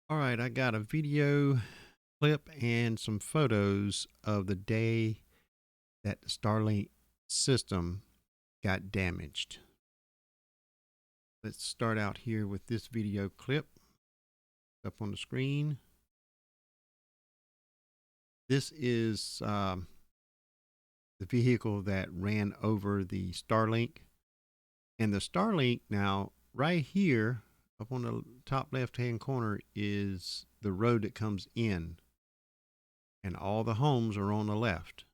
All right, I got a video clip and some photos of the day that the Starlink system got damaged. Let's start out here with this video clip up on the screen. This is the vehicle that ran over the Starlink. And the Starlink now, right here, up on the top left-hand corner, is the road that comes in. And all the homes are on the left.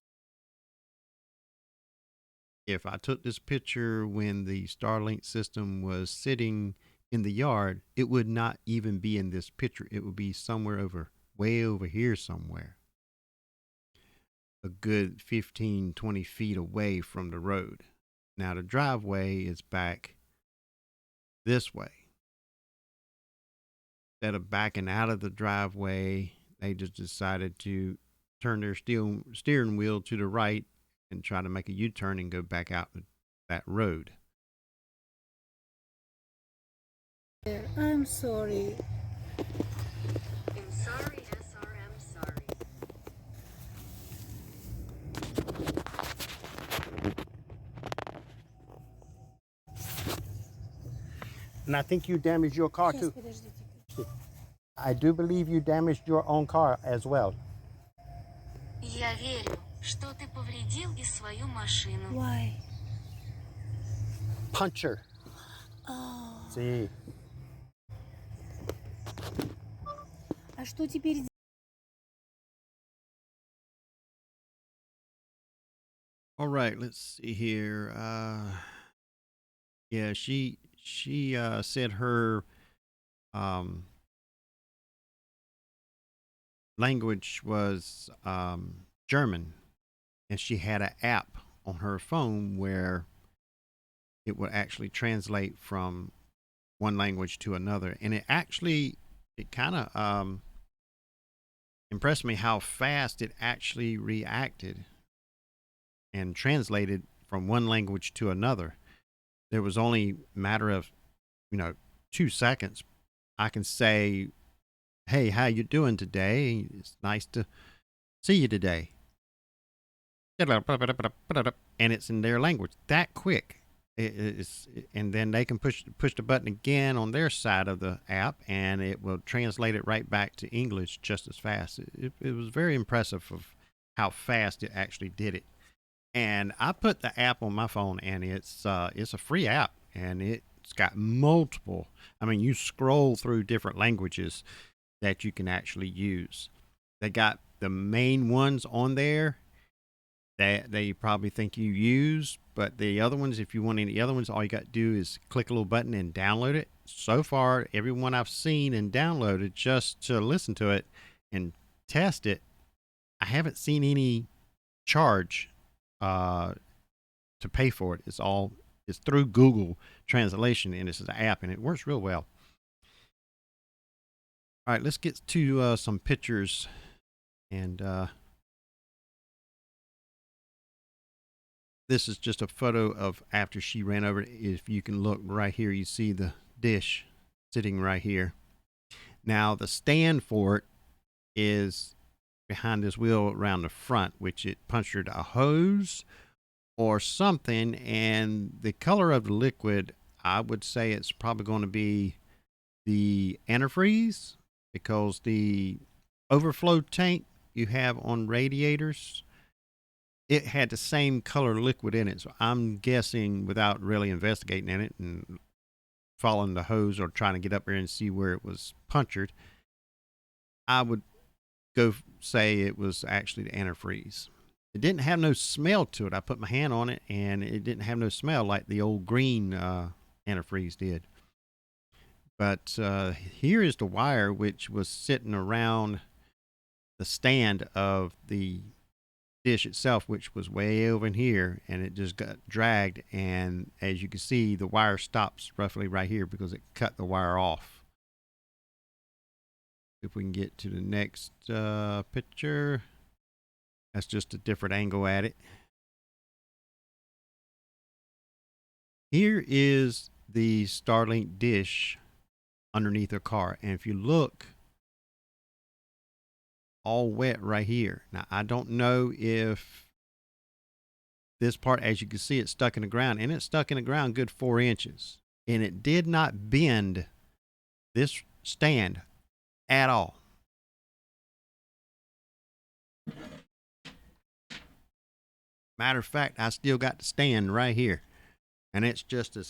If I took this picture when the Starlink system was sitting in the yard, it would not even be in this picture. It would be somewhere way over here somewhere, a good 15, 20 feet away from the road. Now, the driveway is back this way. Instead of backing out of the driveway, they just decided to turn their steering wheel to the right and try to make a U-turn and go back out that road. I'm sorry. I'm sorry, SR, I'm sorry. And I think you damaged your car Сейчас, too. подождите. I do believe you damaged your own car as well. Я верю, что ты повредил и свою машину. Why? Puncher. Oh. See. А что теперь All right, let's see here. Yeah, she said her um, language was German, and she had an app on her phone where it would actually translate from one language to another, and it kind of impressed me how fast it actually reacted and translated from one language to another. There was only a matter of, 2 seconds. I can say, "Hey, how you doing today? It's nice to see you today." And it's in their language that quick. And then they can push the button again on their side of the app, and it will translate it right back to English just as fast. It was very impressive of how fast it actually did it. And I put the app on my phone, and it's a free app, and it's got multiple. I mean, you scroll through different languages that you can actually use. They got the main ones on there that they probably think you use, but the other ones, if you want any other ones, all you got to do is click a little button and download it. So far, everyone I've seen and downloaded just to listen to it and test it, I haven't seen any charge uh, to pay for it. It's through Google Translation, and it's an app, and it works real well. All right, let's get to some pictures, and this is just a photo of after she ran over. If you can look right here, you see the dish sitting right here. Now the stand for it is behind this wheel around the front, which it punctured a hose or something, and the color of the liquid, I would say it's probably going to be the antifreeze, because the overflow tank you have on radiators, it had the same color liquid in it. So I'm guessing, without really investigating in it and following the hose or trying to get up there and see where it was punctured, I would go say it was actually the antifreeze. It didn't have no smell to it. I put my hand on it, and it didn't have no smell like the old green antifreeze did. But here is the wire, which was sitting around the stand of the dish itself, which was way over in here, and it just got dragged. And as you can see, the wire stops roughly right here because it cut the wire off. If we can get to the next picture, that's just a different angle at it. Here is the Starlink dish underneath her car, and if you look all wet right here. Now, I don't know if this part, as you can see, it's stuck in the ground, and it's stuck in the ground good 4 inches. And it did not bend this stand at all. Matter of fact, I still got the stand right here, and it's just as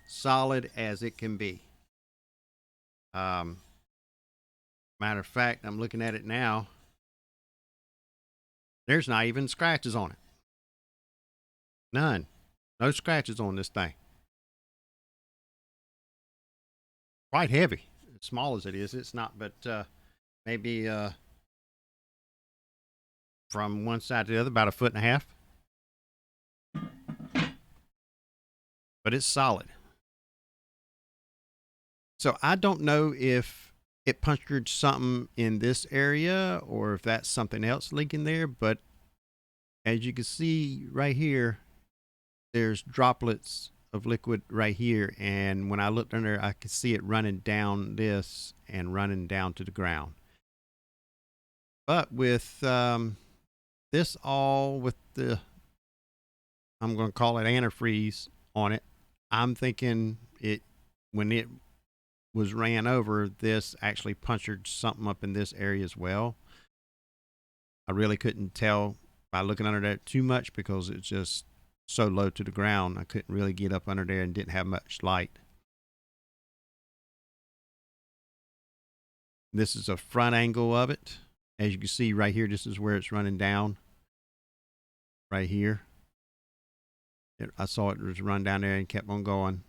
solid as it can be. Matter of fact, I'm looking at it now. There's not even scratches on it. None. No scratches on this thing. Quite heavy. As small as it is, it's not, but maybe from one side to the other, about 1.5 feet. But it's solid. So I don't know if it punctured something in this area or if that's something else leaking there, but as you can see right here, there's droplets of liquid right here, and when I looked under, I could see it running down this and running down to the ground. But with this all with the, I'm going to call it antifreeze on it, I'm thinking it, when it was ran over, this actually punctured something up in this area as well. I really couldn't tell by looking under there too much because it's just so low to the ground. I couldn't really get up under there and didn't have much light. This is a front angle of it. As you can see right here, this is where it's running down. Right here. I saw it was run down there and kept on going.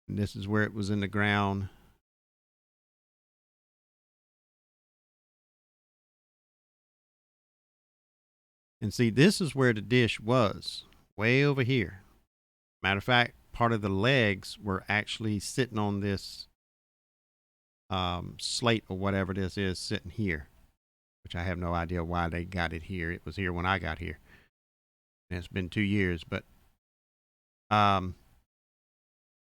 And this is where it was in the ground. And see, this is where the dish was, way over here. Matter of fact, part of the legs were actually sitting on this slate or whatever this is sitting here, which I have no idea why they got it here. It was here when I got here. And it's been 2 years, but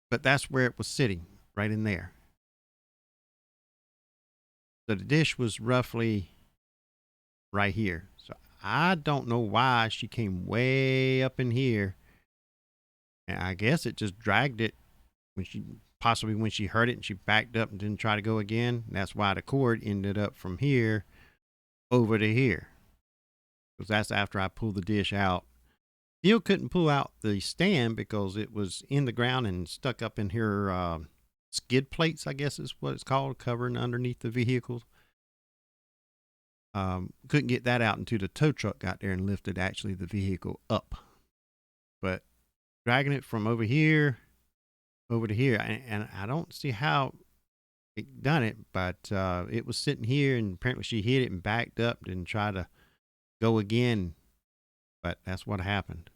that's where it was sitting, right in there. So the dish was roughly right here. So I don't know why she came way up in here. And I guess it just dragged it when she heard it and she backed up and didn't try to go again. That's why the cord ended up from here over to here. Because that's after I pulled the dish out. Still couldn't pull out the stand because it was in the ground and stuck up in her skid plates, I guess is what it's called, covering underneath the vehicle. Couldn't get that out until the tow truck got there and lifted actually the vehicle up. But dragging it from over here over to here, and I don't see how it done it, but it was sitting here, and apparently she hit it and backed up and tried to go again, but that's what happened.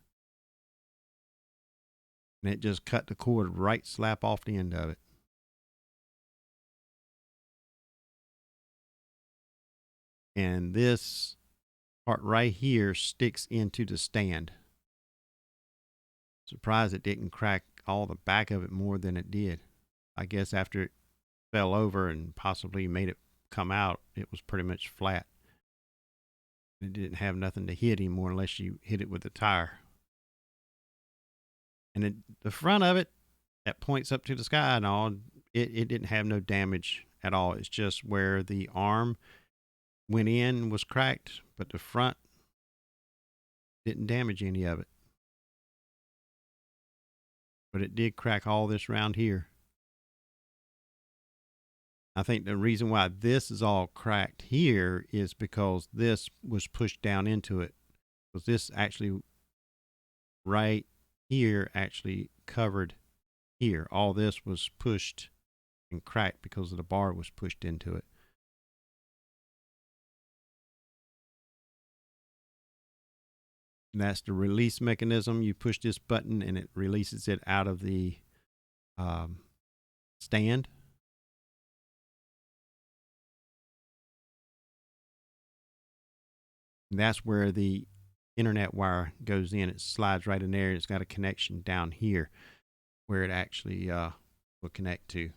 And it just cut the cord right slap off the end of it. And this part right here sticks into the stand. Surprised it didn't crack all the back of it more than it did. I guess after it fell over and possibly made it come out, it was pretty much flat. It didn't have nothing to hit anymore unless you hit it with a tire. And the front of it that points up to the sky and all, it didn't have no damage at all. It's just where the arm went in was cracked, but the front didn't damage any of it. But it did crack all this round here. I think the reason why this is all cracked here is because this was pushed down into it. Because this actually, right here, actually covered here. All this was pushed and cracked because of the bar was pushed into it. And that's the release mechanism. You push this button and it releases it out of the stand. And that's where the internet wire goes in. It slides right in there. It's got a connection down here where it actually will connect to.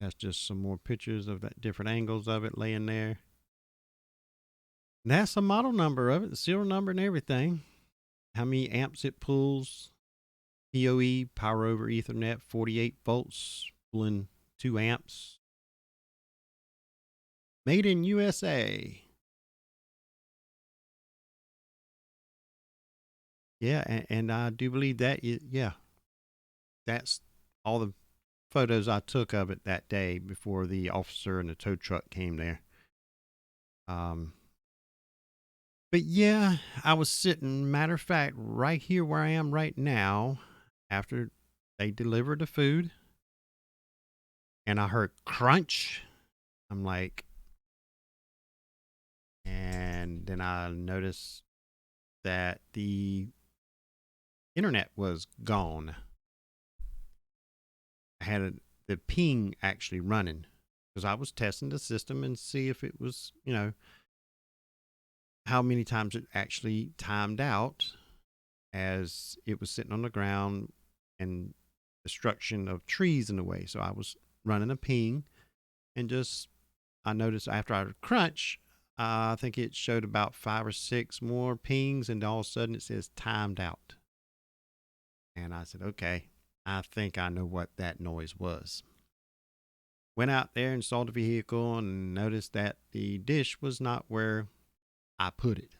That's just some more pictures of that different angles of it laying there. And that's the model number of it, the serial number and everything. How many amps it pulls. PoE, power over Ethernet, 48 volts, pulling 2 amps. Made in USA. Yeah, and I do believe that, yeah, that's all the photos I took of it that day before the officer and the tow truck came there. But yeah, I was sitting, matter of fact, right here where I am right now, after they delivered the food, and I heard crunch. I'm like, and then I noticed that the internet was gone. I had the ping actually running because I was testing the system and see if it was, how many times it actually timed out as it was sitting on the ground and destruction of trees in the way. So I was running a ping and just, I noticed after I crunch, I think it showed about 5 or 6 more pings, and all of a sudden it says timed out. And I said, okay, I think I know what that noise was. Went out there and saw the vehicle and noticed that the dish was not where I put it.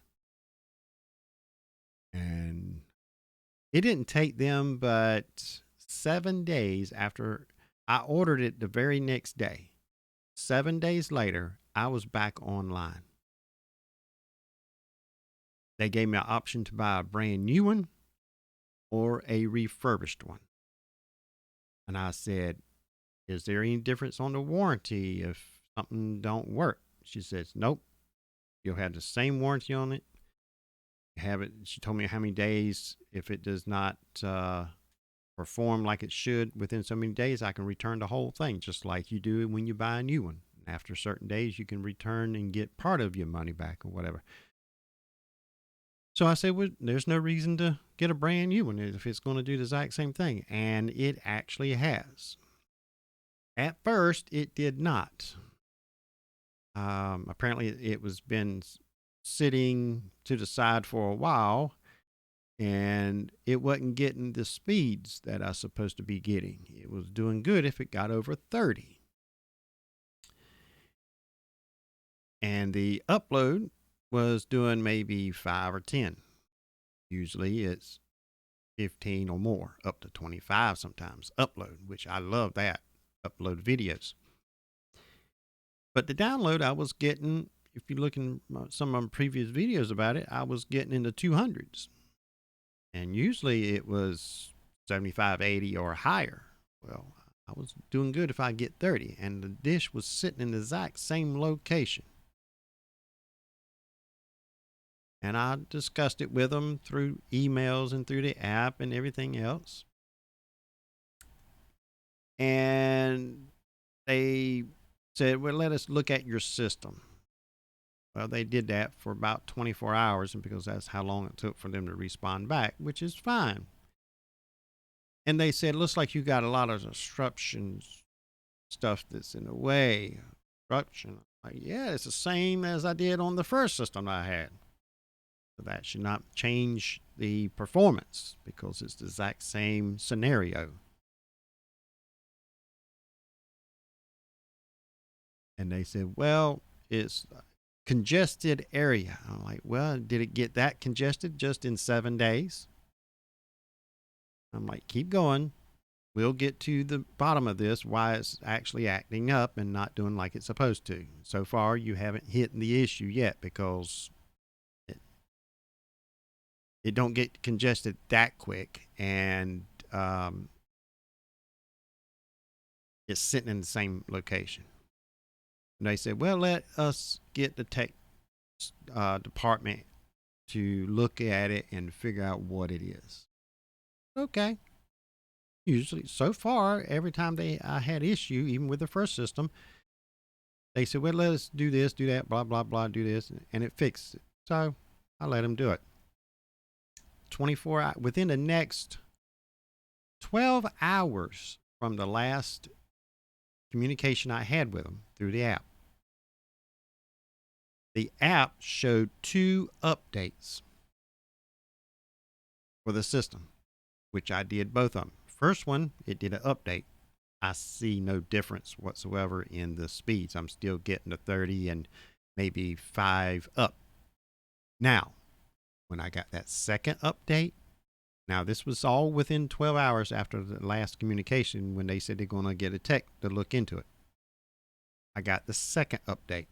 And it didn't take them but 7 days after I ordered it the very next day. 7 days later, I was back online. They gave me an option to buy a brand new one or a refurbished one. And I said, is there any difference on the warranty if something don't work? She says, nope. You'll have the same warranty on it. Have it. She told me how many days. If it does not perform like it should within so many days, I can return the whole thing, just like you do when you buy a new one. After certain days, you can return and get part of your money back or whatever. So I said, well, there's no reason to get a brand new one if it's going to do the exact same thing. And it actually has. At first, it did not. Apparently, it was been sitting to the side for a while, and it wasn't getting the speeds that I was supposed to be getting. It was doing good if it got over 30. And the upload was doing maybe 5 or 10. Usually it's 15 or more, up to 25 sometimes, upload, which I love that, upload videos. But the download I was getting, if you look in some of my previous videos about it, I was getting in the 200s. And usually it was 75, 80 or higher. Well, I was doing good if I get 30, and the dish was sitting in the exact same location. And I discussed it with them through emails and through the app and everything else. And they said, well, let us look at your system. Well, they did that for about 24 hours, and because that's how long it took for them to respond back, which is fine. And they said, looks like you got a lot of disruptions, stuff that's in the way. Disruption. Like, yeah, it's the same as I did on the first system I had. So that should not change the performance because it's the exact same scenario. And they said, well, it's a congested area. I'm like, well, did it get that congested just in 7 days? I'm like, keep going. We'll get to the bottom of this, why it's actually acting up and not doing like it's supposed to. So far, you haven't hit the issue yet because it don't get congested that quick, and it's sitting in the same location. And they said, well, let us get the tech department to look at it and figure out what it is. Okay. Usually, so far, every time I had issue, even with the first system, they said, well, let us do this, do that, blah, blah, blah, do this, and it fixed it. So I let them do it. 24 hours, within the next 12 hours from the last communication I had with them through the app. The app showed 2 updates for the system, which I did both of them. First one, it did an update. I see no difference whatsoever in the speeds. I'm still getting to 30 and maybe 5 up. Now, when I got that second update, now this was all within 12 hours after the last communication when they said they're going to get a tech to look into it. I got the second update.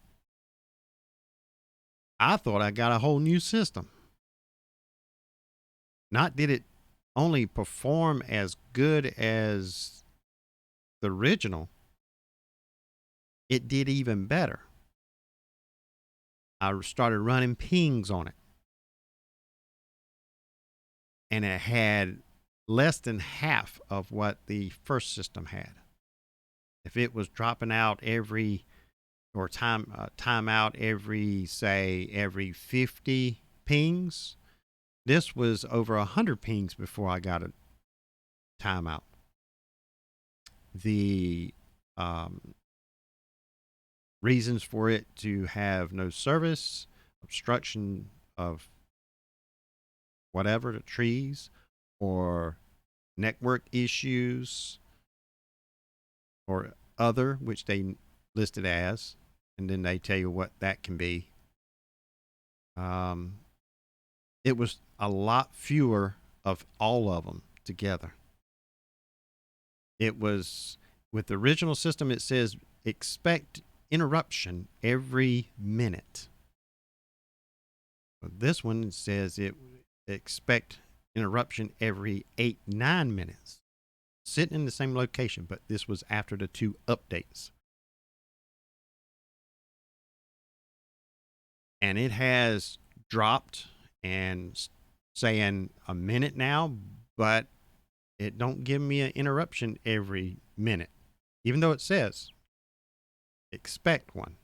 I thought I got a whole new system. Not did it only perform as good as the original, it did even better. I started running pings on it, and it had less than half of what the first system had. If it was dropping out every or time out every, say, every 50 pings, this was over 100 pings before I got a timeout. The reasons for it to have no service, obstruction of whatever, the trees, or network issues, or other, which they listed as, and then they tell you what that can be. It was a lot fewer of all of them together. It was, with the original system, it says expect interruption every minute. But this one says it expect interruption every 8-9 minutes. Sitting in the same location, but this was after the 2 updates. And it has dropped and saying a minute now, but it don't give me an interruption every minute, even though it says expect one.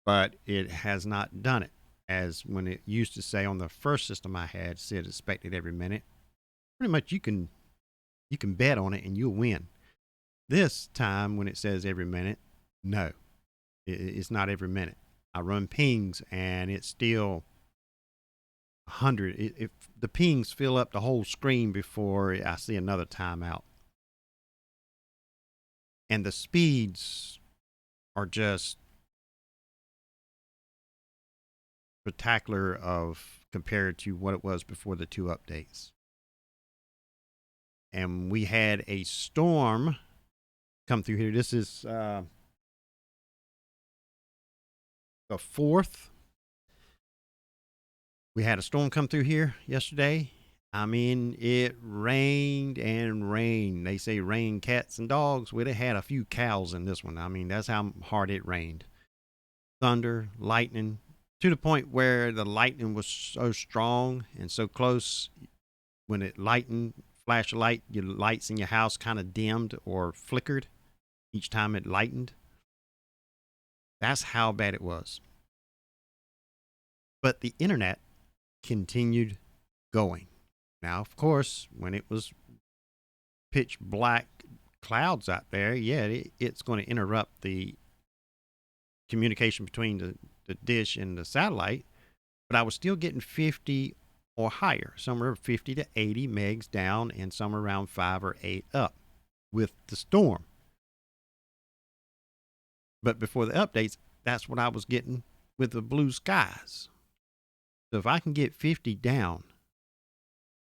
But it has not done it, as when it used to say on the first system I had, said expected every minute. Pretty much you can bet on it and you'll win. This time when it says every minute, no, it's not every minute. I run pings and it's still 100. If the pings fill up the whole screen before I see another timeout. And the speeds are just spectacular of compared to what it was before the 2 updates. And we had a storm come through here. This is the 4th. We had a storm come through here yesterday. I mean, it rained and rained. They say rain cats and dogs. Well, it had a few cows in this one. I mean, that's how hard it rained. Thunder, lightning, to the point where the lightning was so strong and so close. When it lightened, flash a light, your lights in your house kind of dimmed or flickered each time it lightened. That's how bad it was. But the internet continued going. Now, of course, when it was pitch black clouds out there, yeah, it's going to interrupt the communication between the dish and the satellite. But I was still getting 50 or higher, somewhere 50 to 80 megs down and somewhere around 5 or 8 up with the storm. But before the updates, that's what I was getting with the blue skies. So if I can get 50 down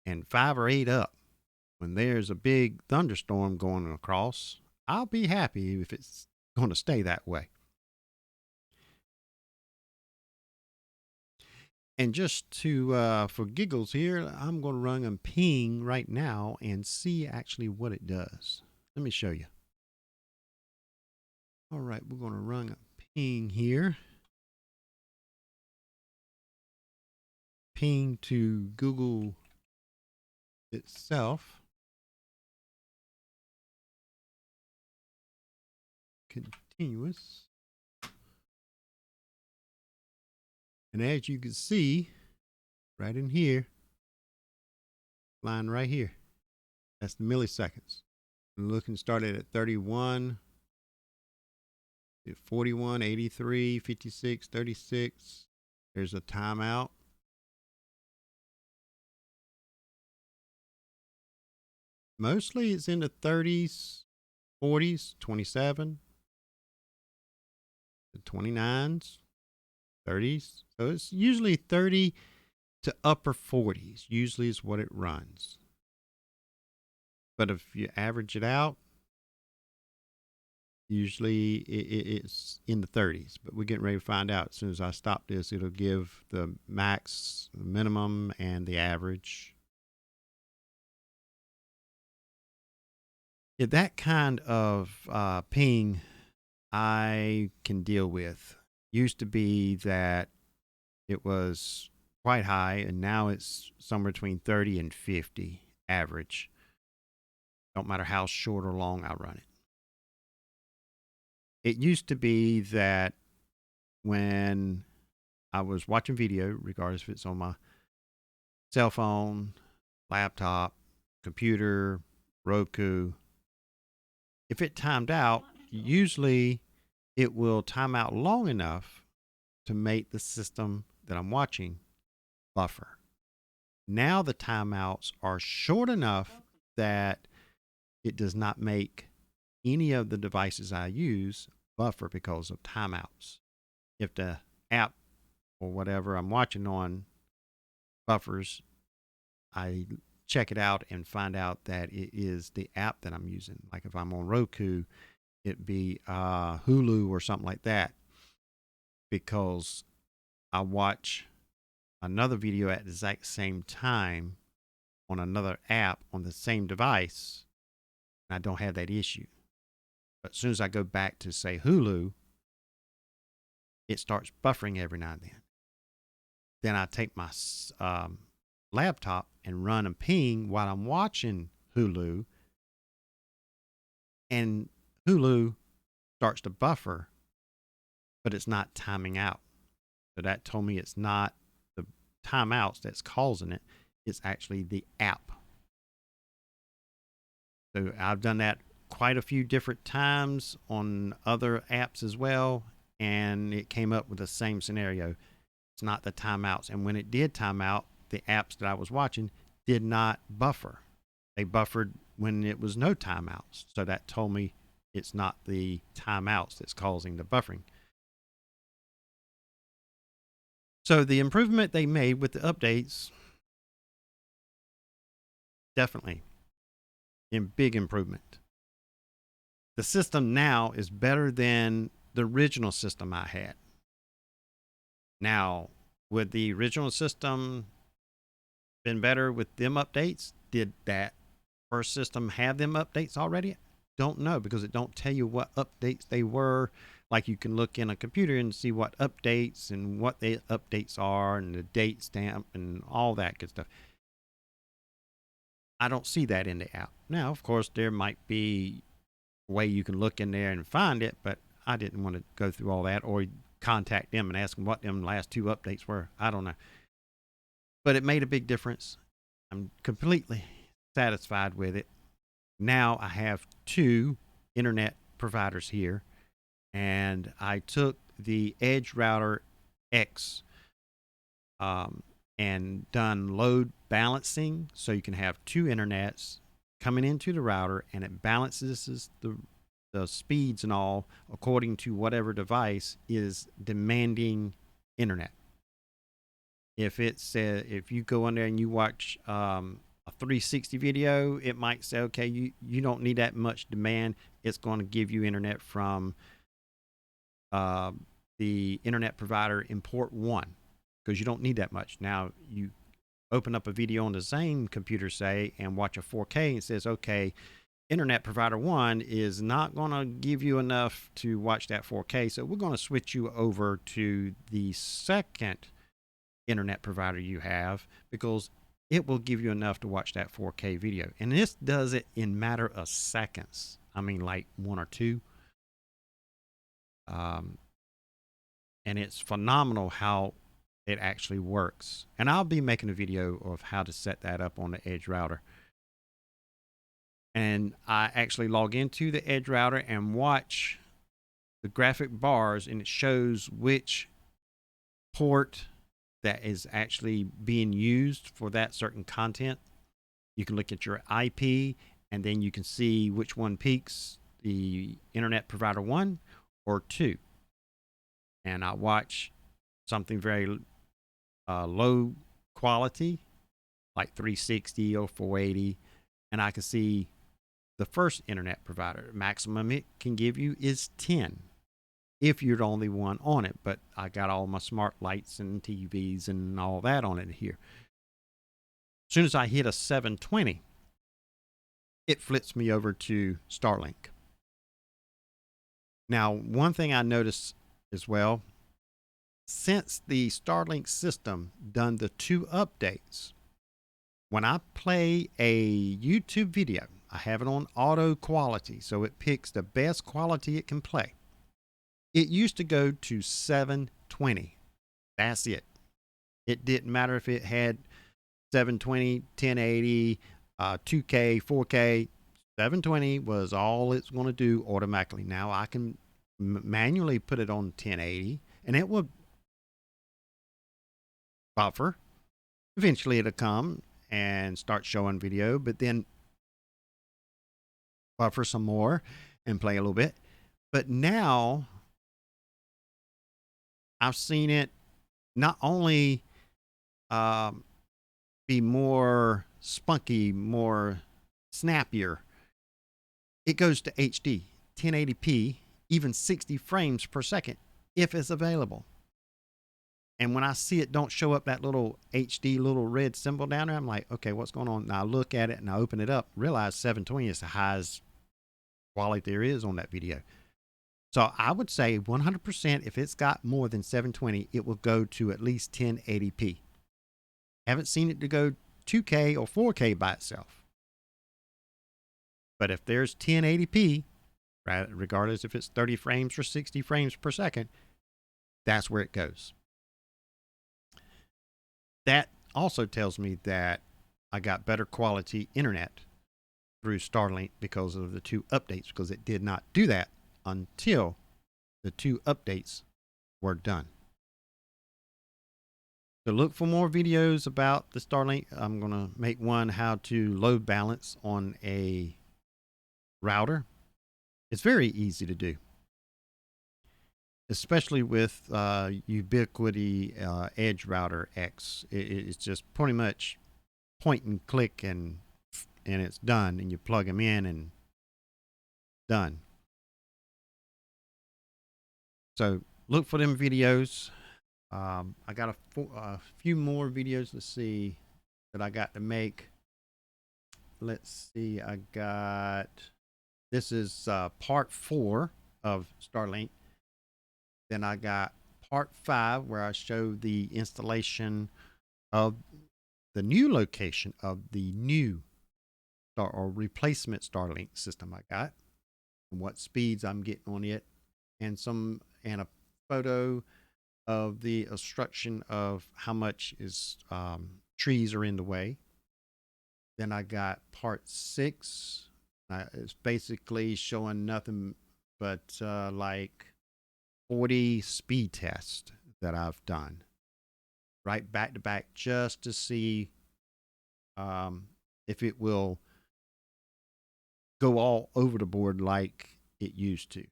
and 5 or 8 up when there's a big thunderstorm going across, I'll be happy if it's going to stay that way. And just to for giggles here, I'm going to run a ping right now and see actually what it does. Let me show you. All right, we're going to run a ping here. Ping to Google itself. Continuous. And as you can see, right in here, line right here, That's the milliseconds. Looking started at 31, 41, 83, 56, 36. There's a timeout. Mostly it's in the 30s, 40s, 27, the 29s, 30s. So it's usually 30 to upper 40s, usually is what it runs. But if you average it out, usually it's in the 30s. But we're getting ready to find out. As soon as I stop this, it'll give the max, the minimum, and the average. Yeah, that kind of ping I can deal with. Used to be that it was quite high, and now it's somewhere between 30 and 50 average. Don't matter how short or long I run it. It used to be that when I was watching video, regardless if it's on my cell phone, laptop, computer, Roku, if it timed out, usually it will time out long enough to make the system that I'm watching buffer. Now the timeouts are short enough that it does not make any of the devices I use buffer because of timeouts. If the app or whatever I'm watching on buffers, I check it out and find out that it is the app that I'm using. Like if I'm on Roku, it'd be Hulu or something like that, because I watch another video at the exact same time on another app on the same device, and I don't have that issue. But as soon as I go back to, say, Hulu, it starts buffering every now and then. Then I take my laptop and run a ping while I'm watching Hulu, and Hulu starts to buffer, but it's not timing out. So that told me it's not the timeouts that's causing it. It's actually the app. So I've done that quite a few different times on other apps as well, and it came up with the same scenario. It's not the timeouts. And when it did time out, the apps that I was watching did not buffer. They buffered when it was no timeouts. So that told me it's not the timeouts that's causing the buffering. So the improvement they made with the updates, definitely a big improvement. The system now is better than the original system I had. Now, would the original system been better with them updates? Did that first system have them updates already? Don't know, because it don't tell you what updates they were. Like you can look in a computer and see what updates and what the updates are and the date stamp and all that good stuff. I don't see that in the app. Now, of course, there might be a way you can look in there and find it, but I didn't want to go through all that or contact them and ask them what them last two updates were. I don't know. But it made a big difference. I'm completely satisfied with it. Now I have two internet providers here, and I took the Edge Router X and done load balancing, so you can have two internets coming into the router, and it balances the speeds and all according to whatever device is demanding internet. If it's if you go in there and you watch a 360 video, it might say, okay, you don't need that much demand. It's going to give you internet from the internet provider in port 1, because you don't need that much. Now you open up a video on the same computer, say, and watch a 4K, and it says, okay, internet provider 1 is not going to give you enough to watch that 4K, so we're going to switch you over to the second internet provider you have, because it will give you enough to watch that 4K video. And this does it in matter of seconds. I mean, like 1 or 2. And it's phenomenal how it actually works. And I'll be making a video of how to set that up on the Edge router. And I actually log into the Edge router and watch the graphic bars, and it shows which port that is actually being used for that certain content. You can look at your IP, and then you can see which one peaks, the internet provider 1 or 2. And I watch something very low quality, like 360 or 480, and I can see the first internet provider. Maximum it can give you is 10 if you're the only one on it. But I got all my smart lights and TVs and all that on it here. As soon as I hit a 720, it flips me over to Starlink. Now, one thing I noticed as well, since the Starlink system done the 2 updates, when I play a YouTube video, I have it on auto quality, so it picks the best quality it can play. It used to go to 720. That's it. It didn't matter if it had 720, 1080, 2K, 4K. 720 was all it's going to do automatically. Now I can manually put it on 1080, and it will buffer. Eventually it'll come and start showing video, but then buffer some more and play a little bit. But now I've seen it not only be more spunky, more snappier, it goes to HD, 1080p, even 60 frames per second if it's available. And when I see it don't show up that little HD little red symbol down there, I'm like, okay, what's going on? Now I look at it and I open it up, realize 720 is the highest quality there is on that video. So I would say 100% if it's got more than 720, it will go to at least 1080p. Haven't seen it to go 2K or 4K by itself. But if there's 1080p, right, regardless if it's 30 frames or 60 frames per second, that's where it goes. That also tells me that I got better quality internet through Starlink because of the 2 updates, because it did not do that until the 2 updates were done. So look for more videos about the Starlink. I'm going to make one how to load balance on a router. It's very easy to do, especially with Ubiquiti Edge Router X. It's just pretty much point and click, and it's done, and you plug them in and done. So look for them videos. I got a few more videos. Let's see that I got to make. Let's see. This is part 4 of Starlink. Then I got part 5 where I show the installation of the new location of the new replacement Starlink system I got, and what speeds I'm getting on it, and a photo of the obstruction of how much is trees are in the way. Then I got part 6. It's basically showing nothing but like 40 speed tests that I've done, right back to back, just to see if it will go all over the board like it used to.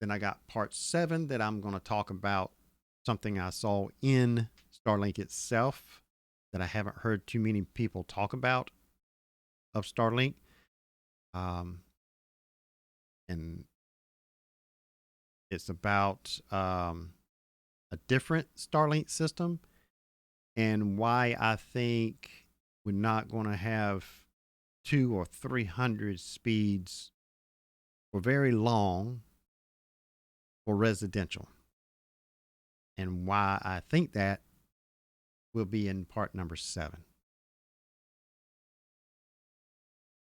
Then I got part 7 that I'm going to talk about something I saw in Starlink itself that I haven't heard too many people talk about of Starlink. And it's about a different Starlink system and why I think we're not going to have 200 or 300 speeds for very long for residential, and why I think that will be in part number 7.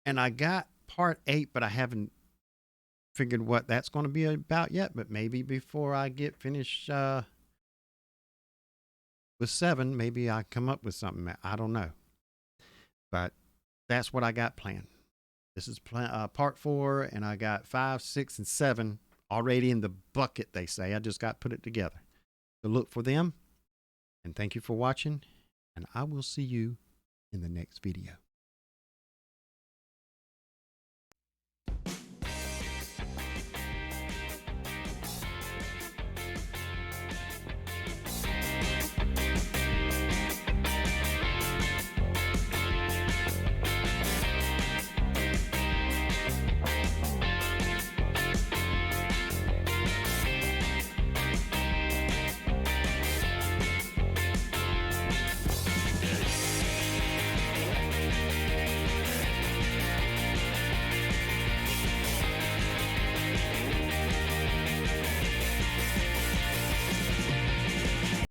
And I got part 8, but I haven't figured what that's going to be about yet. But maybe before I get finished with 7, maybe I come up with something. I don't know. But that's what I got planned. This is part 4, and I got 5, 6, and 7 already in the bucket, they say. I just got to put it together. So look for them, and thank you for watching, and I will see you in the next video.